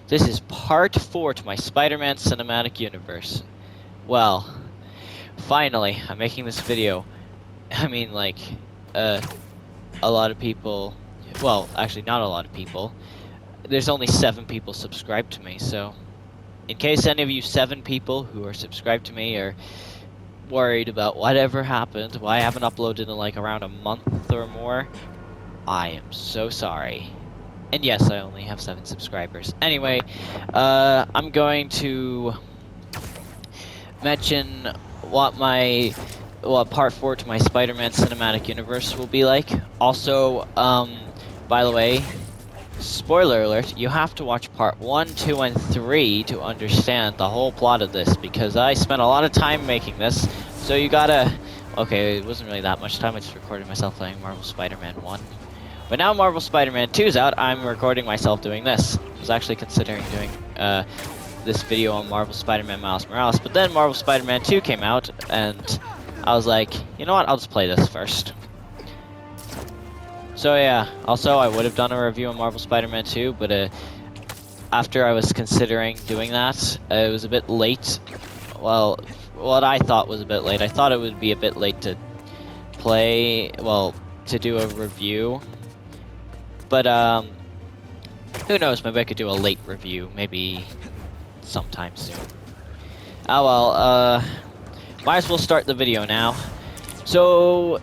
This is part 4 to my Spider-Man cinematic universe. Well, finally, I'm making this video. I mean, like, a lot of people... Well, actually, not a lot of people. There's only 7 people subscribed to me, so... In case any of you 7 people who are subscribed to me are worried about whatever happened, why I haven't uploaded in, like, around a month or more, I am so sorry. And yes, I only have 7 subscribers. Anyway, I'm going to mention what part 4 to my Spider-Man cinematic universe will be like. Also, by the way, spoiler alert, you have to watch part 1, 2, and 3 to understand the whole plot of this, because I spent a lot of time making this, so you gotta... Okay, it wasn't really that much time, I just recorded myself playing Marvel Spider-Man 1. But now Marvel Spider-Man 2 is out, I'm recording myself doing this. I was actually considering doing this video on Marvel Spider-Man Miles Morales, but then Marvel Spider-Man 2 came out, and I was like, you know what, I'll just play this first. So yeah, also I would have done a review on Marvel Spider-Man 2, but after I was considering doing that, it was a bit late. Well, what I thought was a bit late. I thought it would be a bit late to play, well, to do a review. But, who knows, maybe I could do a late review, maybe sometime soon. Oh well, might as well start the video now. So,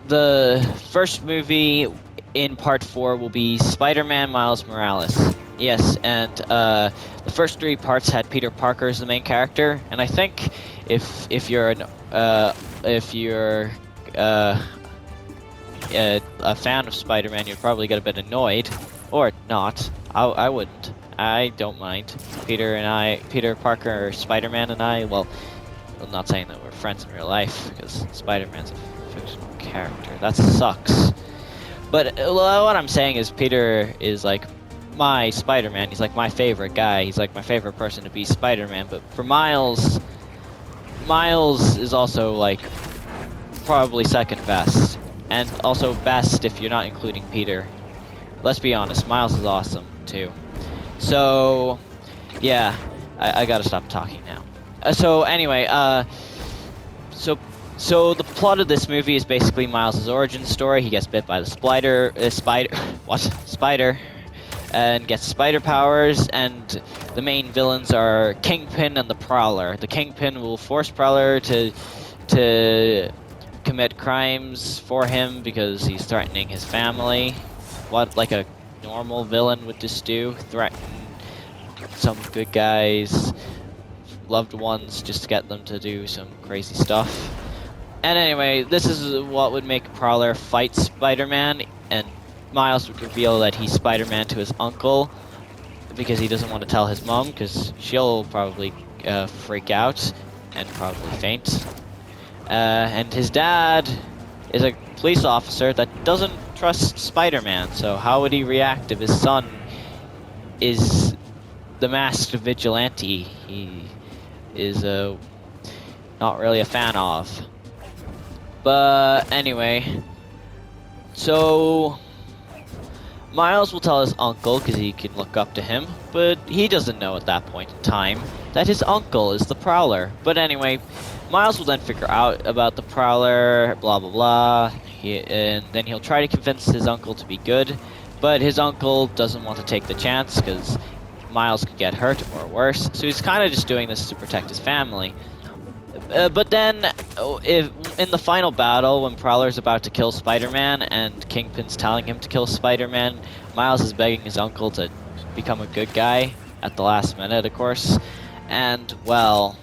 the first movie in part 4 will be Spider-Man Miles Morales. Yes, and, the first 3 parts had Peter Parker as the main character, and I think if you're a fan of Spider-Man, you'd probably get a bit annoyed, or not. I wouldn't. I don't mind. Peter Parker, or Spider-Man, and I. Well, I'm not saying that we're friends in real life because Spider-Man's a fictional character. That sucks. But what I'm saying is, Peter is like my Spider-Man. He's like my favorite guy. He's like my favorite person to be Spider-Man. But for Miles is also like probably second best. And also best if you're not including Peter. Let's be honest, Miles is awesome, too. So, yeah, I gotta stop talking now. So, anyway, so the plot of this movie is basically Miles' origin story. He gets bit by the spider, and gets spider powers, and the main villains are Kingpin and the Prowler. The Kingpin will force Prowler to commit crimes for him because he's threatening his family. What, like a normal villain would just do? Threaten some good guys, loved ones, just to get them to do some crazy stuff. And anyway, this is what would make Prowler fight Spider-Man, and Miles would reveal that he's Spider-Man to his uncle because he doesn't want to tell his mom, because she'll probably freak out and probably faint. And his dad is a police officer that doesn't trust Spider-Man, so how would he react if his son is the masked vigilante he is not really a fan of? But anyway, so Miles will tell his uncle, because he can look up to him, but he doesn't know at that point in time that his uncle is the Prowler. But anyway, Miles will then figure out about the Prowler, blah blah blah, and then he'll try to convince his uncle to be good, but his uncle doesn't want to take the chance because Miles could get hurt or worse, so he's kind of just doing this to protect his family. But then, in the final battle, when Prowler's about to kill Spider-Man and Kingpin's telling him to kill Spider-Man, Miles is begging his uncle to become a good guy at the last minute, of course. And, well,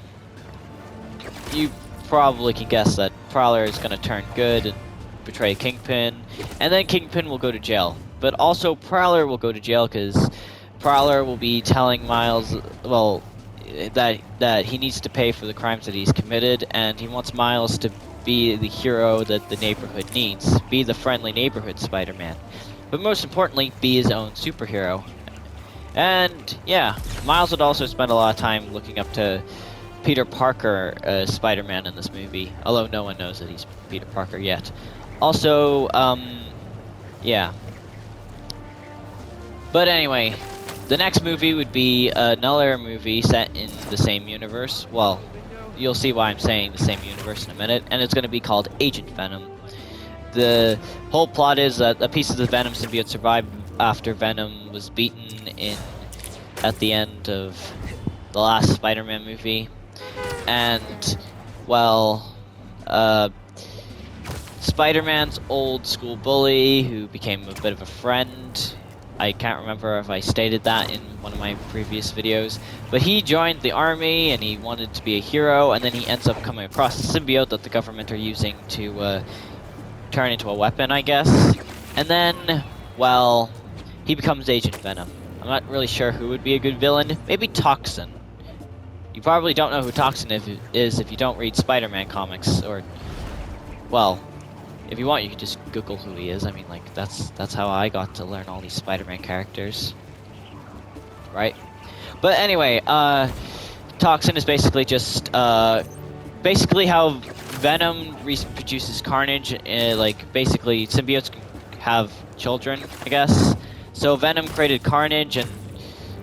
you probably can guess that Prowler is going to turn good and betray Kingpin, and then Kingpin will go to jail. But also, Prowler will go to jail because Prowler will be telling Miles, well, that he needs to pay for the crimes that he's committed, and he wants Miles to be the hero that the neighborhood needs, be the friendly neighborhood Spider-Man, but most importantly, be his own superhero. And yeah, Miles would also spend a lot of time looking up to Peter Parker as Spider-Man in this movie, although no one knows that he's Peter Parker yet. Also, yeah. But anyway, The next movie would be another movie set in the same universe. Well, you'll see why I'm saying the same universe in a minute, and it's going to be called Agent Venom. The whole plot is that a piece of the Venom symbiote survived after Venom was beaten at the end of the last Spider-Man movie, and well, Spider-Man's old school bully who became a bit of a friend. I can't remember if I stated that in one of my previous videos, but he joined the army and he wanted to be a hero, and then he ends up coming across a symbiote that the government are using to turn into a weapon, I guess. And then, well, he becomes Agent Venom. I'm not really sure who would be a good villain. Maybe Toxin. You probably don't know who Toxin is if you don't read Spider-Man comics, or, well, if you want, you can just Google who he is. I mean, like, that's how I got to learn all these Spider-Man characters. Right? But anyway, Toxin is basically just, basically how Venom reproduces Carnage. Like, basically, symbiotes can have children, I guess. So Venom created Carnage, and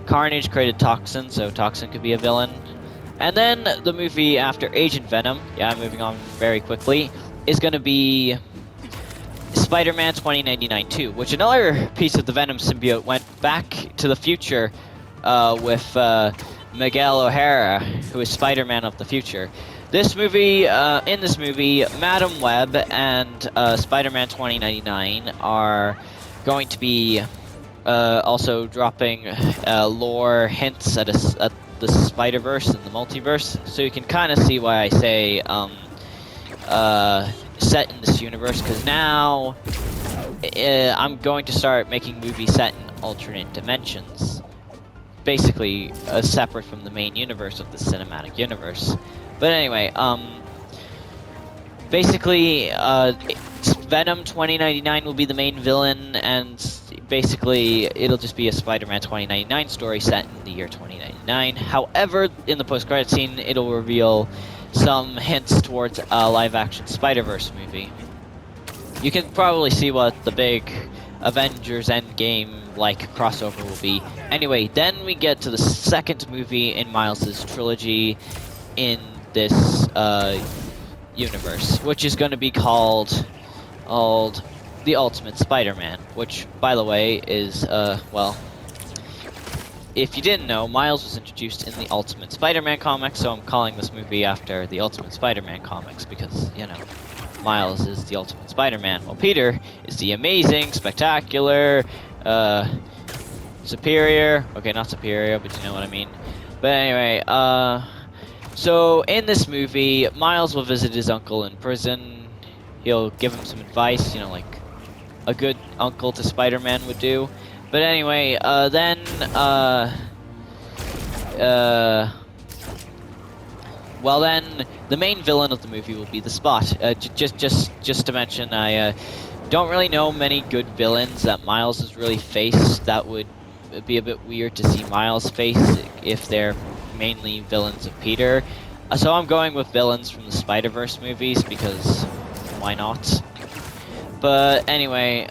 Carnage created Toxin, so Toxin could be a villain. And then the movie after Agent Venom, yeah, I'm moving on very quickly, is going to be Spider-Man 2099 2, which another piece of the Venom symbiote went back to the future with Miguel O'Hara, who is Spider-Man of the future. This movie, in this movie, Madam Web and Spider-Man 2099 are going to be also dropping lore hints at the Spider-Verse and the multiverse, so you can kind of see why I say set in this universe, because now I'm going to start making movies set in alternate dimensions, basically separate from the main universe of the cinematic universe. But anyway, basically Venom 2099 will be the main villain, and basically it'll just be a Spider-Man 2099 story set in the year 2099. However, in the post-credit scene, it'll reveal some hints towards a live-action Spider-Verse movie. You can probably see what the big Avengers Endgame-like crossover will be. Anyway, then we get to the second movie in Miles' trilogy in this universe, which is going to be called The Ultimate Spider-Man, which, by the way, is, well, if you didn't know, Miles was introduced in the Ultimate Spider-Man comics, so I'm calling this movie after the Ultimate Spider-Man comics because, you know, Miles is the Ultimate Spider-Man, while Peter is the amazing, spectacular, superior, okay, not superior, but you know what I mean. But anyway, so in this movie, Miles will visit his uncle in prison. He'll give him some advice, you know, like a good uncle to Spider-Man would do. But anyway, then, well then, the main villain of the movie will be the Spot. Just to mention, I don't really know many good villains that Miles has really faced. That would be a bit weird to see Miles face if they're mainly villains of Peter. So I'm going with villains from the Spider-Verse movies because why not? But anyway,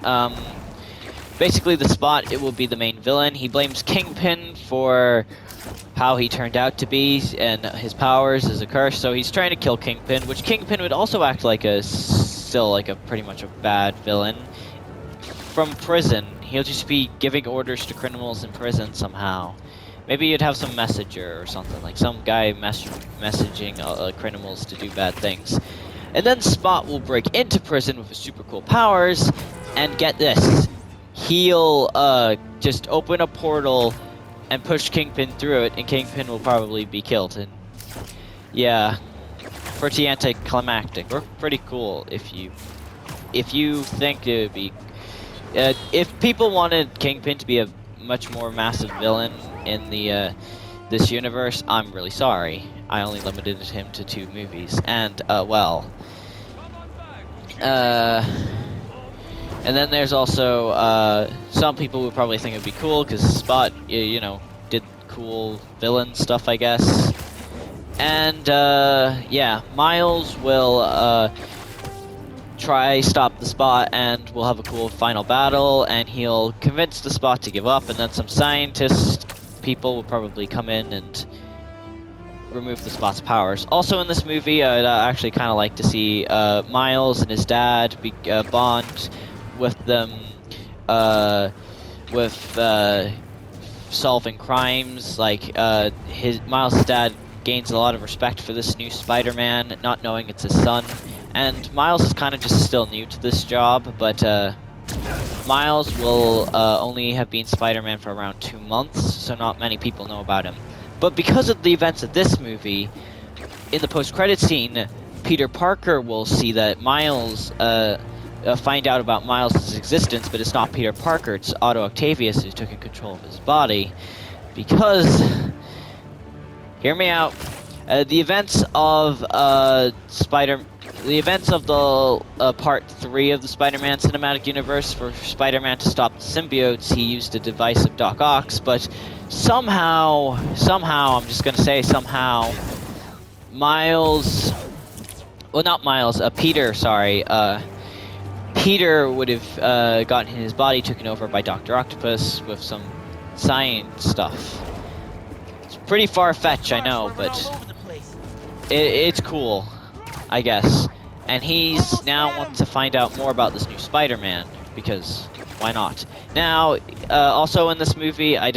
basically, the Spot, it will be the main villain. He blames Kingpin for how he turned out to be, and his powers is a curse, so he's trying to kill Kingpin, which Kingpin would also act like still like a pretty much a bad villain. From prison, he'll just be giving orders to criminals in prison somehow. Maybe you'd have some messenger or something, like some guy messaging criminals to do bad things. And then Spot will break into prison with his super cool powers, and get this, he'll just open a portal and push Kingpin through it, and Kingpin will probably be killed. And yeah, pretty anticlimactic, or pretty cool if you think it would be. If people wanted Kingpin to be a much more massive villain in the this universe, I'm really sorry. I only limited him to 2 movies, and well. And then there's also, some people would probably think it'd be cool, because Spot, you know, did cool villain stuff, I guess. And, yeah, Miles will, try stop the Spot, and we'll have a cool final battle, and he'll convince the Spot to give up, and then some scientists people will probably come in and remove the Spot's powers. Also in this movie, I'd actually kind of like to see Miles and his dad bond with them, with solving crimes. Like Miles' dad gains a lot of respect for this new Spider-Man, not knowing it's his son. And Miles is kind of just still new to this job, but Miles will only have been Spider-Man for around 2 months, so not many people know about him. But because of the events of this movie, in the post-credit scene, Peter Parker will see that Miles, find out about Miles' existence, but it's not Peter Parker, it's Otto Octavius who took control of his body. Because, hear me out, the events of the Part 3 of the Spider-Man Cinematic Universe, for Spider-Man to stop the symbiotes, he used a device of Doc Ock's, but somehow, I'm just gonna say somehow, Peter would have gotten his body taken over by Dr. Octopus with some science stuff. It's pretty far-fetched, I know, but it's cool, I guess. And he's now wants to find out more about this new Spider-Man, because why not? Now, also in this movie, I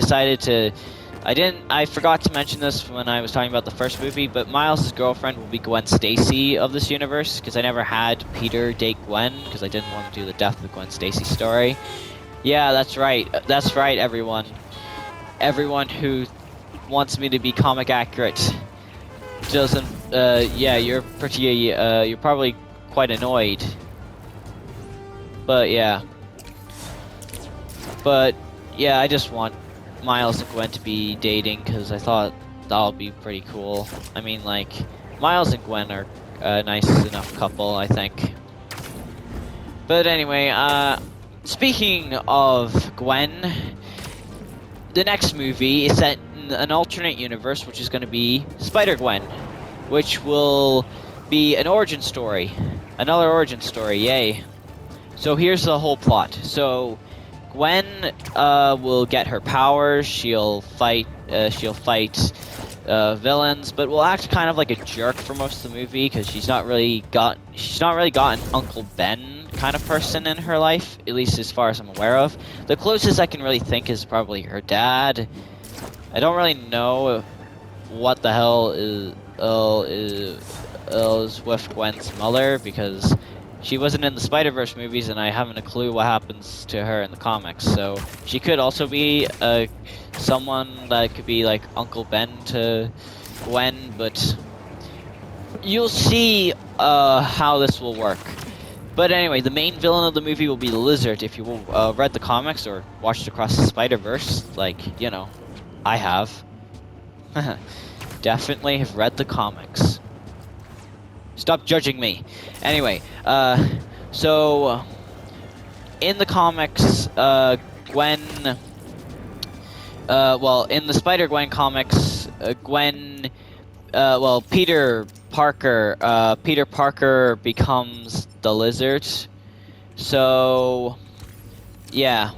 forgot to mention this when I was talking about the first movie, but Miles' girlfriend will be Gwen Stacy of this universe, because I never had Peter date Gwen, because I didn't want to do the death of Gwen Stacy story. Yeah, that's right, everyone. Everyone who wants me to be comic accurate doesn't, yeah, you're probably quite annoyed. But yeah, I just want Miles and Gwen to be dating, because I thought that would be pretty cool. I mean, like, Miles and Gwen are a nice enough couple, I think. But anyway, speaking of Gwen, the next movie is set in an alternate universe, which is going to be Spider-Gwen, which will be an origin story. Another origin story, yay. So here's the whole plot. So Gwen will get her powers. She'll fight villains, but will act kind of like a jerk for most of the movie, because she's not really got an Uncle Ben kind of person in her life, at least as far as I'm aware of. The closest I can really think is probably her dad. I don't really know what the hell is with Gwen's mother, because she wasn't in the Spider-Verse movies, and I haven't a clue what happens to her in the comics. So she could also be someone that could be like Uncle Ben to Gwen, but you'll see how this will work. But anyway, the main villain of the movie will be the Lizard. If you read the comics or watched Across the Spider-Verse, like, you know, I have. Definitely have read the comics. Stop judging me. Anyway, so in the comics, Gwen, in the Spider-Gwen comics, Peter Parker becomes the Lizard. So, yeah,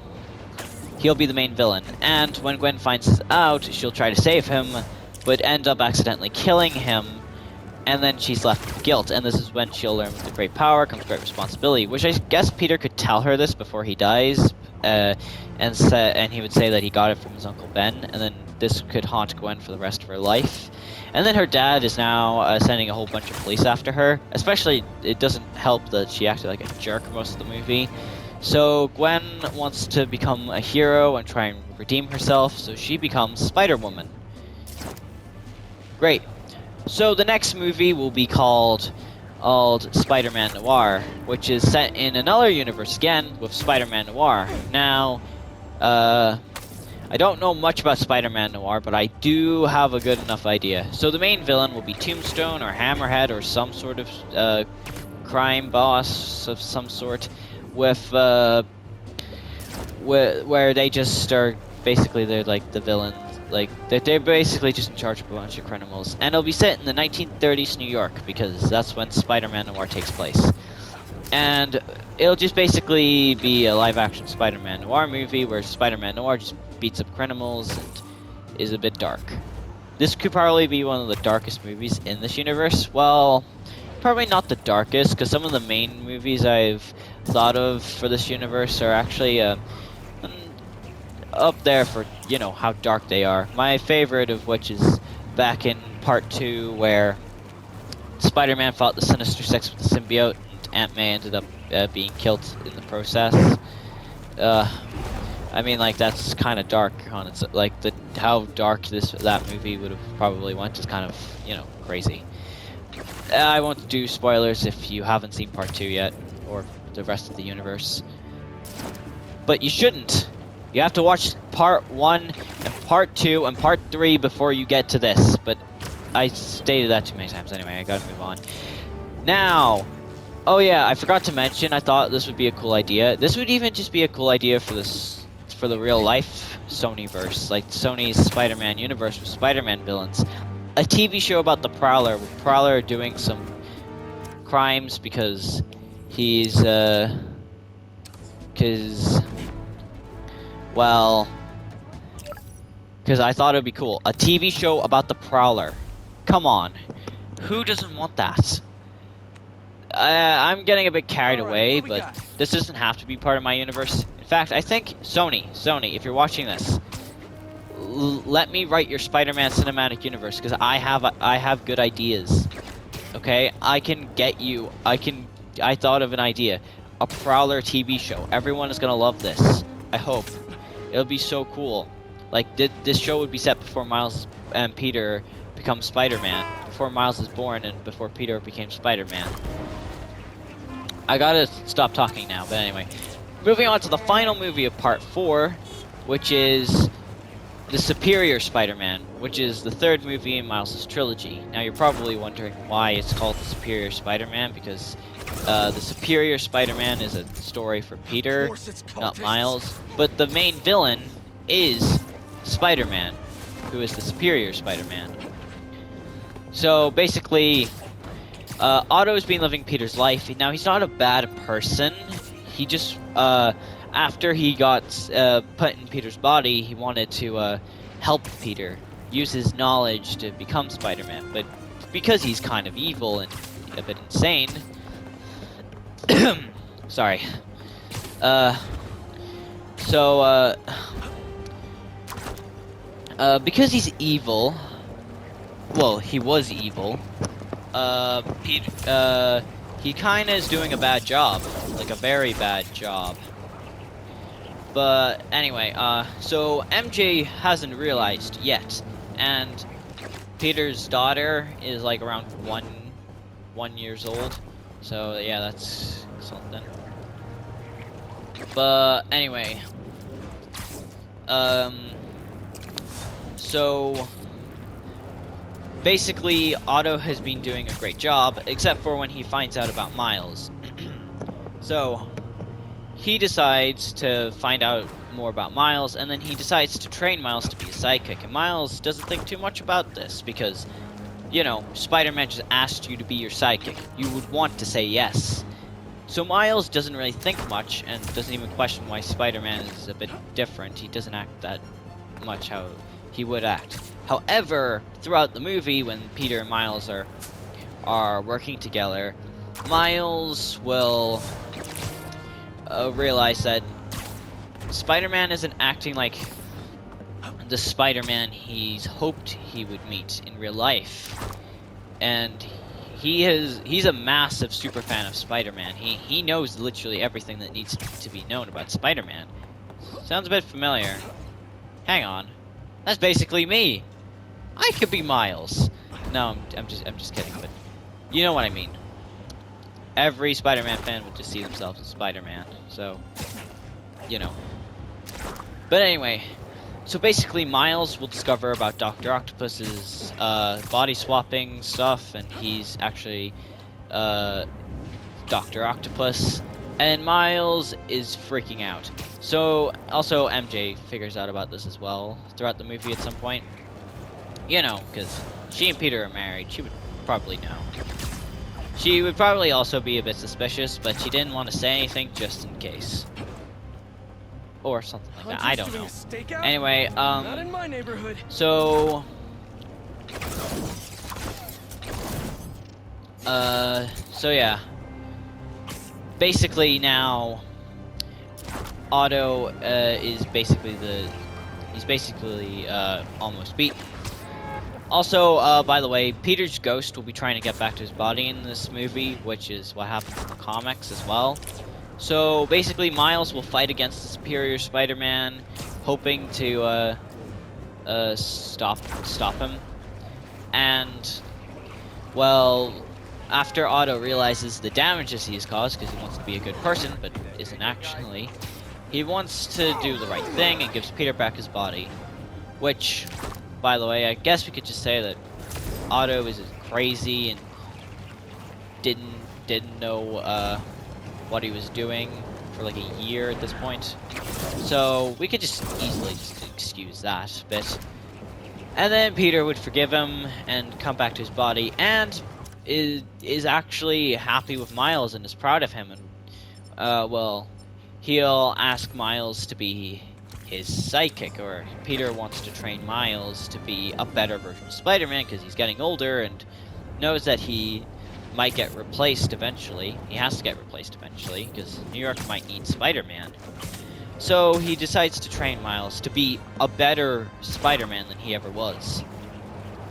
he'll be the main villain. And when Gwen finds this out, she'll try to save him, but end up accidentally killing him. And then she's left with guilt, and this is when she'll learn with great power comes great responsibility, which I guess Peter could tell her this before he dies, and he would say that he got it from his Uncle Ben, and then this could haunt Gwen for the rest of her life. And then her dad is now sending a whole bunch of police after her, especially it doesn't help that she acted like a jerk most of the movie. So Gwen wants to become a hero and try and redeem herself, so she becomes Spider-Woman. Great. So the next movie will be called Spider-Man Noir, which is set in another universe again with Spider-Man Noir. Now, I don't know much about Spider-Man Noir, but I do have a good enough idea. So the main villain will be Tombstone or Hammerhead or some sort of crime boss of some sort, with where they just are basically they're like the villains. Like, they're basically just in charge of a bunch of criminals. And it'll be set in the 1930s New York, because that's when Spider-Man Noir takes place. And it'll just basically be a live-action Spider-Man Noir movie, where Spider-Man Noir just beats up criminals, and is a bit dark. This could probably be one of the darkest movies in this universe. Well, probably not the darkest, because some of the main movies I've thought of for this universe are actually up there for, you know, how dark they are. My favorite of which is back in Part 2, where Spider-Man fought the Sinister Six with the symbiote, and Aunt May ended up being killed in the process. I mean, like, that's kind of dark on its, like, how dark that movie would have probably went is kind of, you know, crazy. I won't do spoilers if you haven't seen Part 2 yet, or the rest of the universe. But you shouldn't. You have to watch Part 1 and Part 2 and Part 3 before you get to this. But I stated that too many times anyway, I gotta move on. Now, oh yeah, I forgot to mention, I thought this would be a cool idea. This would even just be a cool idea for the real life Sonyverse, like Sony's Spider-Man universe with Spider-Man villains. A TV show about the Prowler, with Prowler doing some crimes because he's, well, because I thought it would be cool. A TV show about the Prowler. Come on. Who doesn't want that? I'm getting a bit carried away, but this doesn't have to be part of my universe. In fact, I think Sony, if you're watching this, let me write your Spider-Man cinematic universe, because I have good ideas. Okay, I can get you. I thought of an idea, a Prowler TV show. Everyone is gonna love this. I hope it'll be so cool. Like this show would be set before Miles and Peter become Spider-Man, before Miles is born and before Peter became Spider-Man. I gotta stop talking now, but anyway. Moving on to the final movie of Part 4, which is The Superior Spider-Man, which is the third movie in Miles' trilogy. Now you're probably wondering why it's called The Superior Spider-Man, because The Superior Spider-Man is a story for Peter, not Miles. But the main villain is Spider-Man, who is the Superior Spider-Man. So basically, Otto's been living Peter's life. Now he's not a bad person. He just, after he got put in Peter's body, he wanted to help Peter, use his knowledge to become Spider-Man. But because he's kind of evil and a bit insane, sorry. Because he's evil, well, he was evil, he kinda is doing a bad job, like a very bad job. But anyway, so MJ hasn't realized yet, and Peter's daughter is like around one years old, so yeah, that's something. But anyway, so basically Otto has been doing a great job, except for when he finds out about Miles. So he decides to find out more about Miles, and then he decides to train Miles to be a sidekick. And Miles doesn't think too much about this, because, you know, Spider-Man just asked you to be your sidekick. You would want to say yes. So Miles doesn't really think much, and doesn't even question why Spider-Man is a bit different. He doesn't act that much how he would act. However, throughout the movie, when Peter and Miles are working together, Miles will realize that Spider-Man isn't acting like the Spider-Man he's hoped he would meet in real life. And he's a massive super fan of Spider-Man. He knows literally everything that needs to be known about Spider-Man. Sounds a bit familiar. Hang on. That's basically me. I could be Miles. No, I'm just kidding, but you know what I mean. Every Spider-Man fan would just see themselves as Spider-Man, so, you know. But anyway, so basically Miles will discover about Dr. Octopus's body swapping stuff, and he's actually Dr. Octopus, and Miles is freaking out. So, also MJ figures out about this as well throughout the movie at some point. You know, because she and Peter are married, she would probably know. She would probably also be a bit suspicious, but she didn't want to say anything just in case. or something like that. Hunter's I don't doing know. a stakeout? Anyway, Not in my neighborhood. so yeah. Basically now Otto is basically he's basically almost beaten. Also, by the way, Peter's ghost will be trying to get back to his body in this movie, which is what happens in the comics as well. So basically, Miles will fight against the superior Spider-Man, hoping to stop him. And well, after Otto realizes the damages he's caused, because he wants to be a good person but isn't actually, he wants to do the right thing and gives Peter back his body, which, by the way, I guess we could just say that Otto is crazy and didn't know what he was doing for like a year at this point. So we could just easily just excuse that bit. And then Peter would forgive him and come back to his body and is actually happy with Miles and is proud of him, and well, he'll ask Miles to be his sidekick, or Peter wants to train Miles to be a better version of Spider-Man because he's getting older and knows that he might get replaced eventually. He has to get replaced eventually because New York might need Spider-Man. So he decides to train Miles to be a better Spider-Man than he ever was.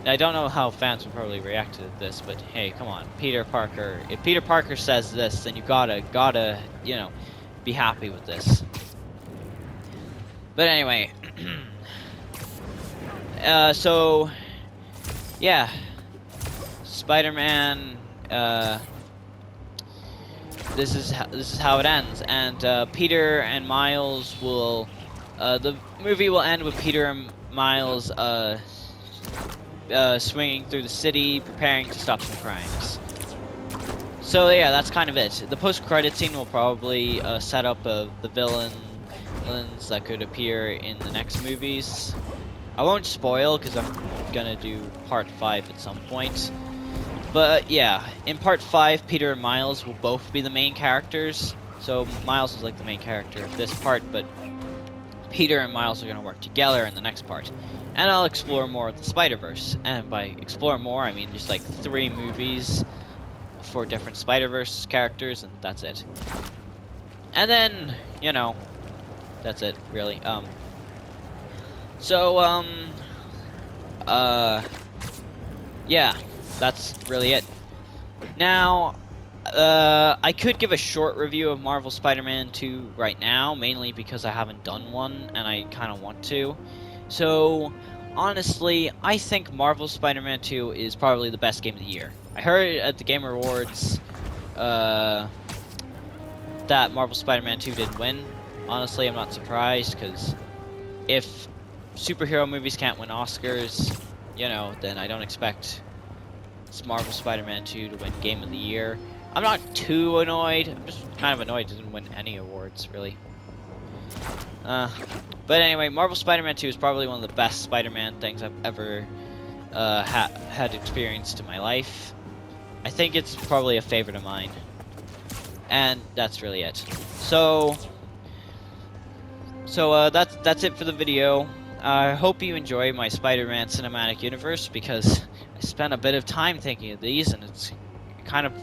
Now, I don't know how fans will probably react to this, but hey, come on, Peter Parker. If Peter Parker says this, then you gotta, you know, be happy with this. But anyway, so yeah, Spider-Man. This is how it ends, and Peter and Miles will. The movie will end with Peter and Miles swinging through the city, preparing to stop some crimes. So yeah, that's kind of it. The post-credit scene will probably set up the villains that could appear in the next movies. I won't spoil because I'm gonna do part 5 at some point. But yeah, in part 5, Peter and Miles will both be the main characters. So Miles is like the main character of this part, but Peter and Miles are gonna work together in the next part. And I'll explore more of the Spider-Verse. And by explore more, I mean just like 3 movies for different Spider-Verse characters, and that's it. And then, you know, that's it, really. Yeah, that's really it. Now, I could give a short review of Marvel Spider-Man 2 right now, mainly because I haven't done one, and I kind of want to. So, honestly, I think Marvel Spider-Man 2 is probably the best game of the year. I heard at the Game Awards that Marvel Spider-Man 2 didn't win. Honestly, I'm not surprised, because if superhero movies can't win Oscars, you know, then I don't expect Marvel Spider-Man 2 to win Game of the Year. I'm not too annoyed. I'm just kind of annoyed it didn't win any awards, really. But anyway, Marvel Spider-Man 2 is probably one of the best Spider-Man things I've ever had experienced in my life. I think it's probably a favorite of mine. And that's really it. So that's it for the video. I hope you enjoy my Spider-Man cinematic universe, because I spent a bit of time thinking of these, and it's kind of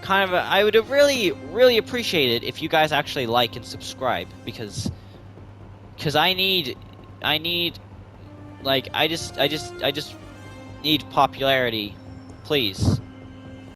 I would have really appreciate it if you guys actually like and subscribe, because I need like I just need popularity, please.